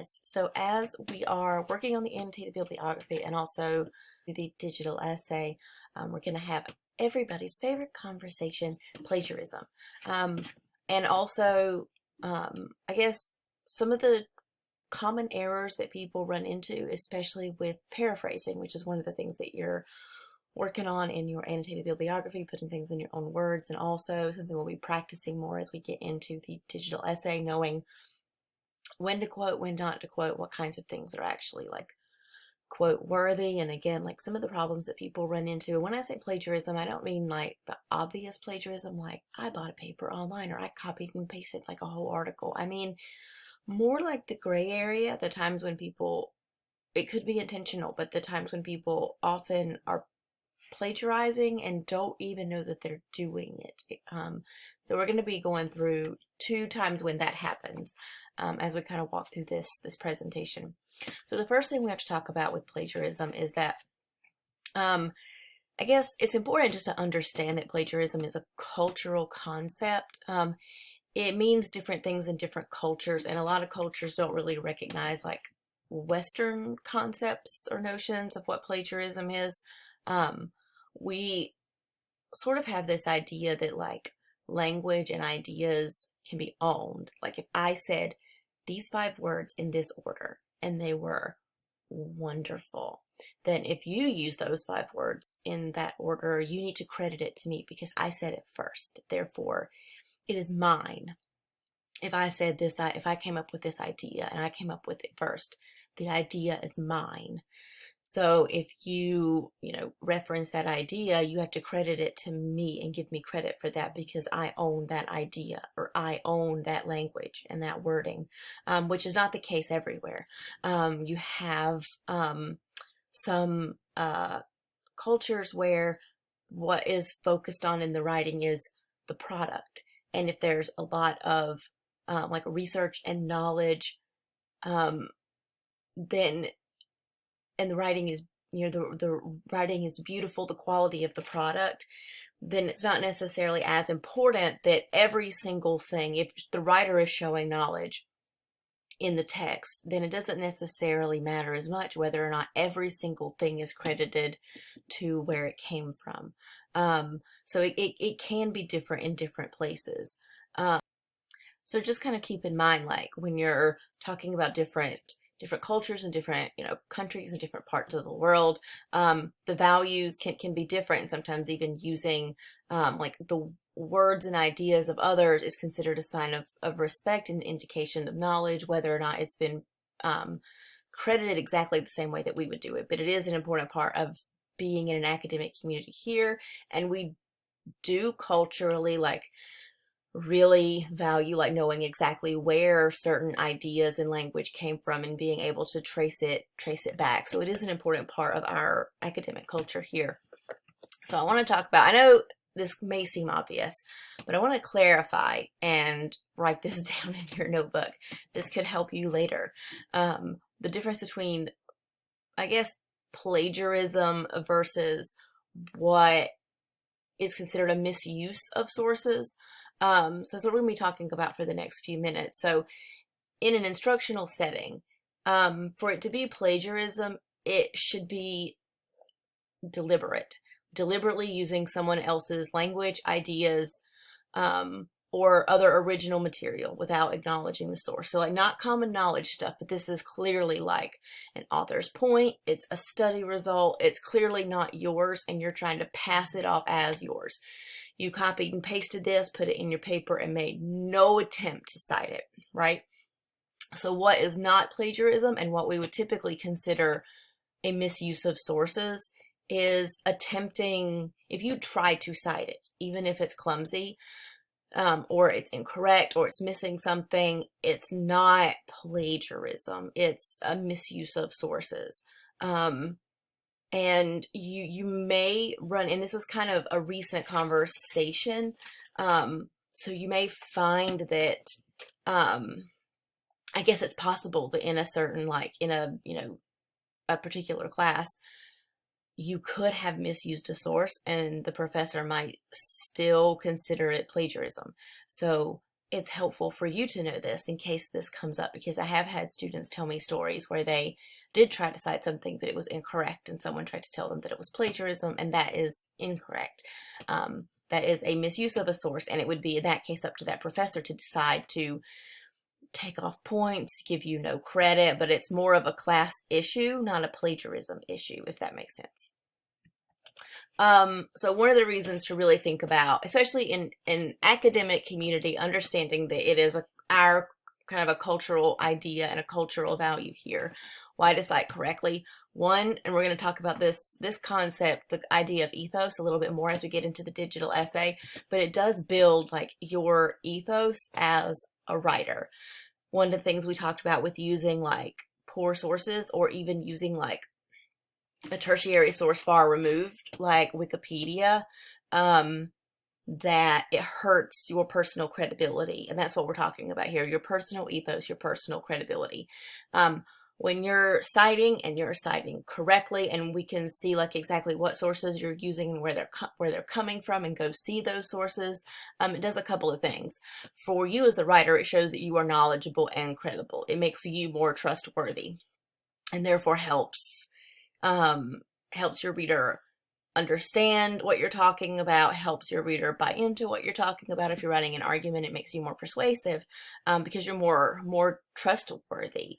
guys. So as we are working on the annotated bibliography and also the digital essay, we're going to have everybody's favorite conversation, plagiarism. And also, I guess some of the common errors that people run into, especially with paraphrasing, which is one of the things that you're working on in your annotated bibliography, putting things in your own words, and also something we'll be practicing more as we get into the digital essay, knowing when to quote, when not to quote, what kinds of things are actually like quote worthy, and again, like some of the problems that people run into. When I say plagiarism, I don't mean like the obvious plagiarism, like I bought a paper online or I copied and pasted like a whole article. I mean more like the gray area, the times when people, it could be intentional, but the times when people often are plagiarizing and don't even know that they're doing it. So we're going to be going through 2 times when that happens as we kind of walk through this presentation. So the first thing we have to talk about with plagiarism is that I guess it's important just to understand that plagiarism is a cultural concept. It means different things in different cultures, and a lot of cultures don't really recognize like Western concepts or notions of what plagiarism is. We sort of have this idea that like language and ideas can be owned. Like if I said these 5 words in this order and they were wonderful, then if you use those 5 words in that order, you need to credit it to me because I said it first. Therefore, it is mine. If I said this, if I came up with this idea and I came up with it first, the idea is mine. So if you reference that idea, you have to credit it to me and give me credit for that because I own that idea or I own that language and that wording, which is not the case everywhere. You have some cultures where what is focused on in the writing is the product. And if there's a lot of like research and knowledge, then and the writing is, the writing is beautiful, the quality of the product, then it's not necessarily as important that every single thing, if the writer is showing knowledge in the text, then it doesn't necessarily matter as much whether or not every single thing is credited to where it came from. So it can be different in different places. So just kind of keep in mind, like when you're talking about different cultures and different countries and different parts of the world, the values can be different, and sometimes even using like the words and ideas of others is considered a sign of respect and indication of knowledge, whether or not it's been credited exactly the same way that we would do it. But it is an important part of being in an academic community here, and we do culturally like really value like knowing exactly where certain ideas and language came from and being able to trace it back. So it is an important part of our academic culture here. So I want to talk about, I know this may seem obvious, but I want to clarify and write this down in your notebook. This could help you later. The difference between, I guess, plagiarism versus what is considered a misuse of sources. So that's what we're going to be talking about for the next few minutes. So in an instructional setting, for it to be plagiarism, it should be deliberately using someone else's language, ideas, or other original material without acknowledging the source. So like not common knowledge stuff, but this is clearly like an author's point. It's a study result. It's clearly not yours, and you're trying to pass it off as yours. You copied and pasted this, put it in your paper, and made no attempt to cite it, right? So what is not plagiarism and what we would typically consider a misuse of sources is attempting, if you try to cite it, even if it's clumsy, or it's incorrect, or it's missing something, it's not plagiarism. It's a misuse of sources. And you may run, and this is kind of a recent conversation, so you may find that I guess it's possible that in a certain, like in a particular class, you could have misused a source and the professor might still consider it plagiarism. So it's helpful for you to know this in case this comes up, because I have had students tell me stories where they did try to cite something, but it was incorrect, and someone tried to tell them that it was plagiarism, and that is incorrect. That is a misuse of a source, and it would be in that case up to that professor to decide to take off points, give you no credit, but it's more of a class issue, not a plagiarism issue, if that makes sense. So one of the reasons to really think about, especially in academic community, understanding that it is our kind of a cultural idea and a cultural value here, why to cite correctly. One, and we're going to talk about this concept, the idea of ethos, a little bit more as we get into the digital essay, but it does build like your ethos as a writer. One of the things we talked about with using like poor sources, or even using like a tertiary source far removed like Wikipedia, that it hurts your personal credibility. And that's what we're talking about here, your personal ethos, your personal credibility. When you're citing, and you're citing correctly, and we can see like exactly what sources you're using and where they're coming from, and go see those sources, it does a couple of things. For you as the writer, it shows that you are knowledgeable and credible. It makes you more trustworthy, and therefore helps your reader understand what you're talking about, helps your reader buy into what you're talking about. If you're writing an argument, it makes you more persuasive, because you're more trustworthy.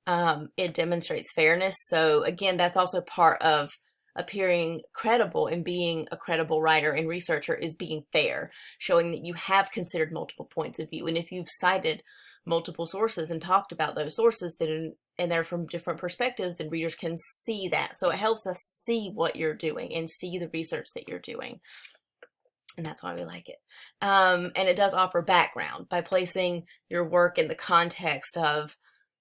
It demonstrates fairness. So again, that's also part of appearing credible, and being a credible writer and researcher is being fair, showing that you have considered multiple points of view. And if you've cited multiple sources and talked about those sources, and they're from different perspectives, then readers can see that. So it helps us see what you're doing and see the research that you're doing. And that's why we like it. And it does offer background by placing your work in the context of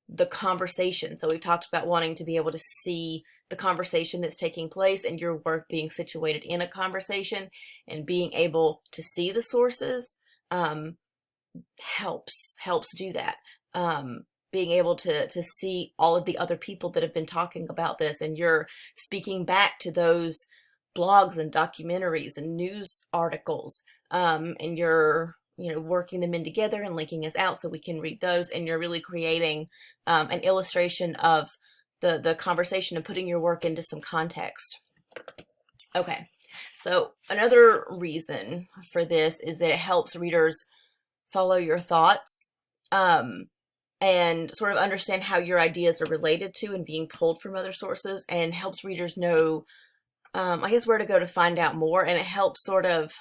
the conversation. So we've talked about wanting to be able to see the conversation that's taking place, and your work being situated in a conversation, and being able to see the sources helps do that. Being able to see all of the other people that have been talking about this, and you're speaking back to those blogs and documentaries and news articles, and you're working them in together and linking us out so we can read those, and you're really creating an illustration of the conversation and putting your work into some context. Okay, so another reason for this is that it helps readers follow your thoughts, and sort of understand how your ideas are related to and being pulled from other sources, and helps readers know, I guess, where to go to find out more. And it helps sort of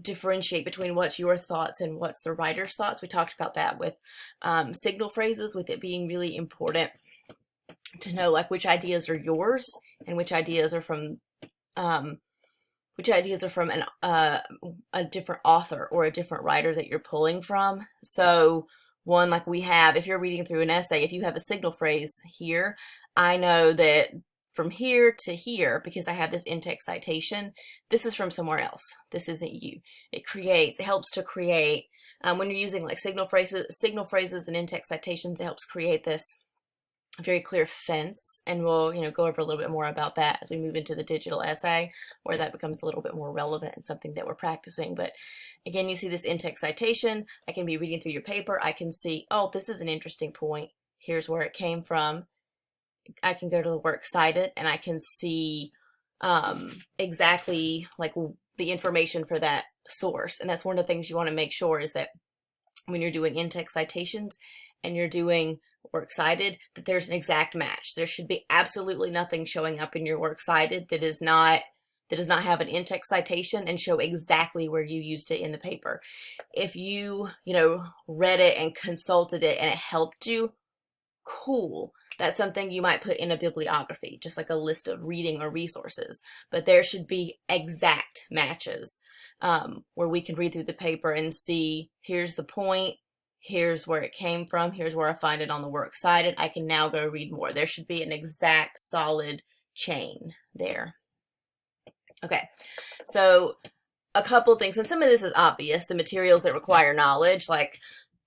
differentiate between what's your thoughts and what's the writer's thoughts. We talked about that with signal phrases, with it being really important to know like which ideas are yours and which ideas are from a different author or a different writer that you're pulling from. So one, like we have, if you're reading through an essay, if you have a signal phrase here, I know that from here to here, because I have this in-text citation, this is from somewhere else. This isn't you. It helps to create, when you're using like signal phrases and in-text citations, it helps create this very clear fence. And we'll, go over a little bit more about that as we move into the digital essay, where that becomes a little bit more relevant and something that we're practicing. But again, you see this in-text citation. I can be reading through your paper. I can see, oh, this is an interesting point. Here's where it came from. I can go to the works cited, and I can see exactly like the information for that source. And that's one of the things you want to make sure is that when you're doing in-text citations and you're doing works cited, that there's an exact match. There should be absolutely nothing showing up in your works cited that does not have an in-text citation and show exactly where you used it in the paper. If you, read it and consulted it and it helped you, cool. That's something you might put in a bibliography, just like a list of reading or resources. But there should be exact matches, where we can read through the paper and see, here's the point, here's where it came from, here's where I find it on the works cited. I can now go read more. There should be an exact solid chain there. Okay, so a couple of things, and some of this is obvious, the materials that require knowledge, like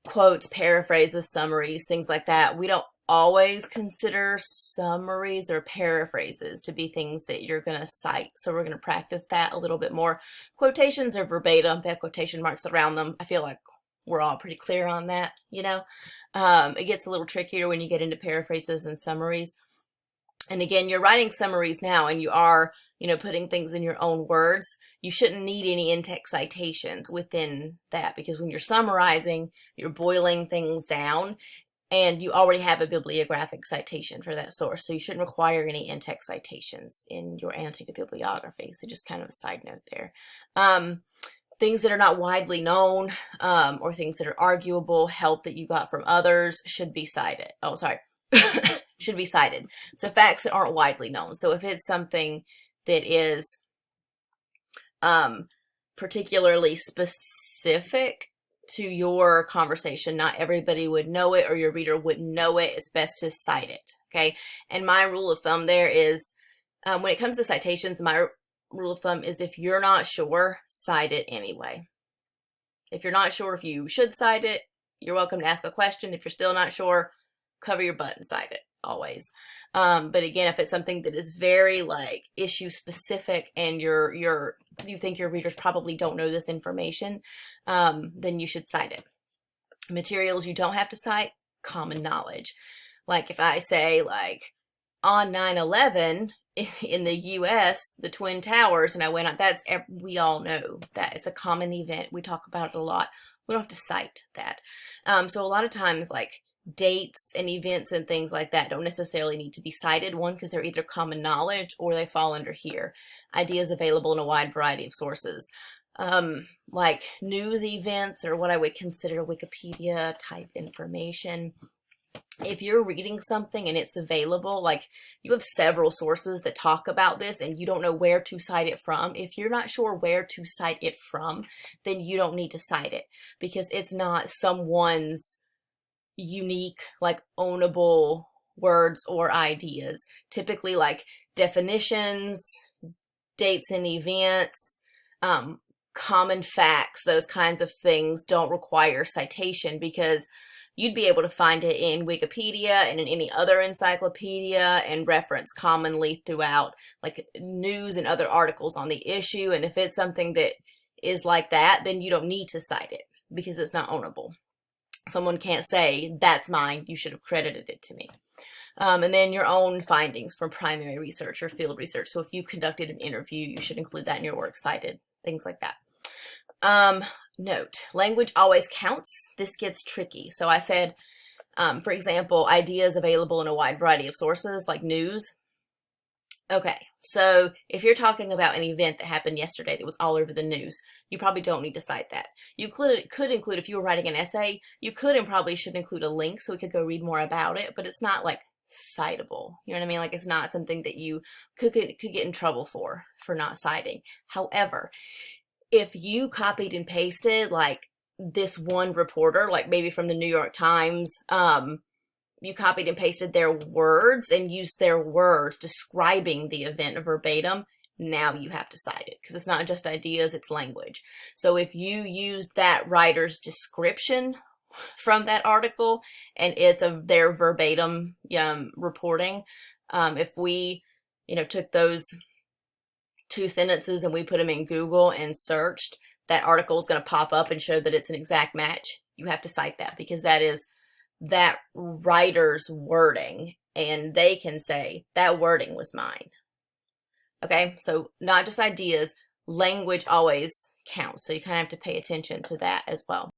quotes, paraphrases, summaries, things like that. We don't always consider summaries or paraphrases to be things that you're going to cite. So we're going to practice that a little bit more. Quotations are verbatim. They have quotation marks around them. I feel like we're all pretty clear on that, you know. It gets a little trickier when you get into paraphrases and summaries. And again, you're writing summaries now and you are, you know, putting things in your own words. You shouldn't need any in-text citations within that, because when you're summarizing, you're boiling things down and you already have a bibliographic citation for that source. So you shouldn't require any in-text citations in your annotated bibliography. So just kind of a side note there. Things that are not widely known or things that are arguable, help that you got from others should be cited. Oh, sorry. Should be cited. So facts that aren't widely known. So if it's something that is particularly specific to your conversation, not everybody would know it or your reader wouldn't know it, it's best to cite it. Okay. And my rule of thumb there is when it comes to citations, my rule of thumb is if you're not sure, cite it anyway. If you're not sure if you should cite it, you're welcome to ask a question. If you're still not sure, cover your butt and cite it always. But again, if it's something that is very like issue specific and you think your readers probably don't know this information, then you should cite it. Materials you don't have to cite, common knowledge. Like if I say like on 9/11 in the US, the Twin Towers, and I went on, we all know that it's a common event. We talk about it a lot. We don't have to cite that. So a lot of times like dates and events and things like that don't necessarily need to be cited. One, because they're either common knowledge or they fall under here. Ideas available in a wide variety of sources. Like news events or what I would consider Wikipedia type information. If you're reading something and it's available, like you have several sources that talk about this and you don't know where to cite it from, if you're not sure where to cite it from, then you don't need to cite it because it's not someone's unique, like ownable words or ideas. Typically like definitions, dates and events, common facts, those kinds of things don't require citation because you'd be able to find it in Wikipedia and in any other encyclopedia and reference commonly throughout like news and other articles on the issue. And if it's something that is like that, then you don't need to cite it because it's not ownable. Someone can't say, that's mine, you should have credited it to me. And then your own findings from primary research or field research. So if you conducted an interview, you should include that in your works cited, things like that. Note, language always counts. This gets tricky. So I said, for example, ideas available in a wide variety of sources like news. Okay, so if you're talking about an event that happened yesterday that was all over the news, you probably don't need to cite that. You could include, if you were writing an essay, you could and probably should include a link so we could go read more about it, but it's not like citable. You know what I mean? Like it's not something that you could get in trouble for not citing. However, if you copied and pasted like this one reporter, like maybe from the New York Times, you copied and pasted their words and used their words describing the event verbatim, now you have to cite it because it's not just ideas, it's language. So if you used that writer's description from that article and it's their verbatim reporting, if we, took those 2 sentences and we put them in Google and searched, that article is going to pop up and show that it's an exact match. You have to cite that because that is that writer's wording and they can say that wording was mine. Okay, so not just ideas, language always counts. So you kind of have to pay attention to that as well.